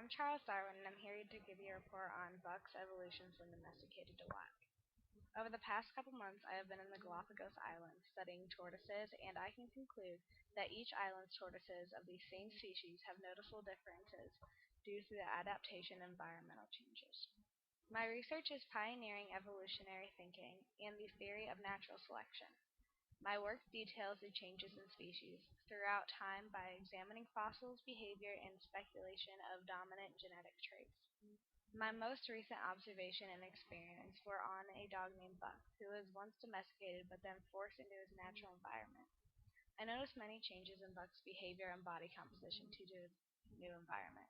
I'm Charles Darwin, and I'm here to give you a report on buck's evolution from domesticated to wild. Over the past couple months, I have been in the Galapagos Islands studying tortoises, and I can conclude that each island's tortoises of the same species have noticeable differences due to the adaptation and environmental changes. My research is pioneering evolutionary thinking and the theory of natural selection. My work details the changes in species throughout time by examining fossils, behavior, and speculation of dominant genetic traits. My most recent observation and experiments were on a dog named Buck, who was once domesticated but then forced into his natural environment. I noticed many changes in Buck's behavior and body composition due to his new environment.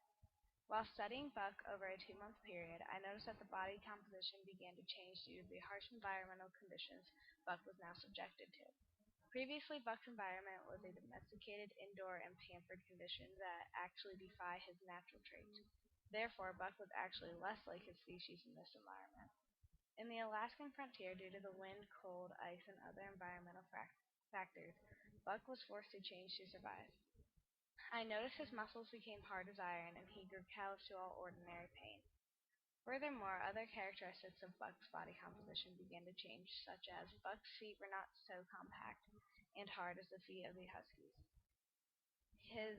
While studying Buck over a 2-month period, I noticed that the body composition began to change due to the harsh environmental conditions Buck was now subjected to. Previously, Buck's environment was a domesticated, indoor, and pampered condition that actually defy his natural traits. Therefore, Buck was actually less like his species in this environment. In the Alaskan frontier, due to the wind, cold, ice, and other environmental factors, Buck was forced to change to survive. I noticed his muscles became hard as iron, and he grew callous to all ordinary pain. Furthermore, other characteristics of Buck's body composition began to change, such as Buck's feet were not so compact and hard as the feet of the huskies. His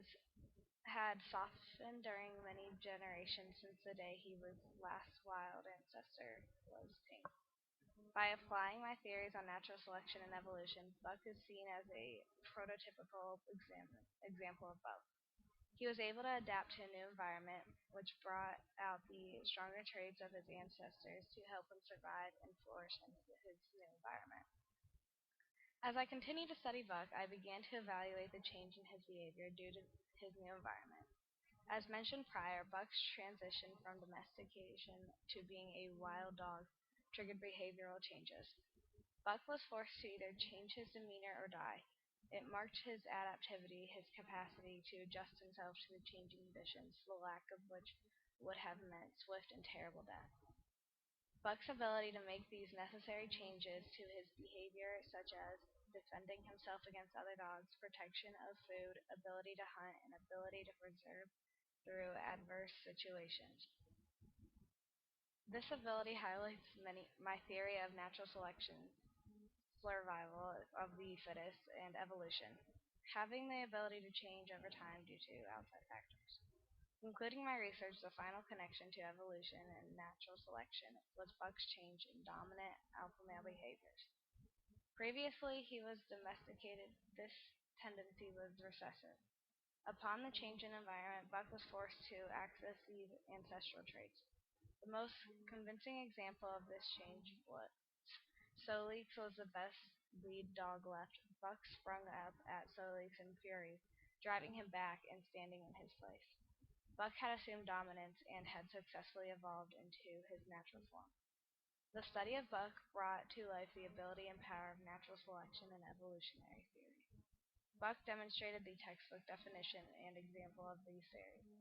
had softened during many generations since the day his last wild ancestor was tamed. By applying my theories on natural selection and evolution, Buck is seen as a prototypical example of both. He was able to adapt to a new environment, which brought out the stronger traits of his ancestors to help him survive and flourish in his new environment. As I continued to study Buck, I began to evaluate the change in his behavior due to his new environment. As mentioned prior, Buck's transition from domestication to being a wild dog triggered behavioral changes. Buck was forced to either change his demeanor or die. It marked his adaptivity, his capacity to adjust himself to the changing conditions, the lack of which would have meant swift and terrible death. Buck's ability to make these necessary changes to his behavior, such as defending himself against other dogs, protection of food, ability to hunt, and ability to preserve through adverse situations. This ability highlights my theory of natural selection, survival of the fittest, and evolution, having the ability to change over time due to outside factors. Concluding my research, the final connection to evolution and natural selection was Buck's change in dominant alpha male behaviors. Previously, he was domesticated. This tendency was recessive. Upon the change in environment, Buck was forced to access these ancestral traits. The most convincing example of this change was Solex was the best lead dog left. Buck sprung up at Solex in fury, driving him back and standing in his place. Buck had assumed dominance and had successfully evolved into his natural form. The study of Buck brought to life the ability and power of natural selection and evolutionary theory. Buck demonstrated the textbook definition and example of these theories.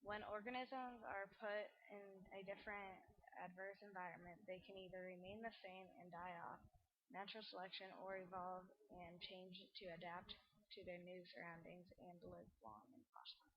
When organisms are put in a different adverse environment, they can either remain the same and die off, natural selection, or evolve and change to adapt to their new surroundings and live long and prosper.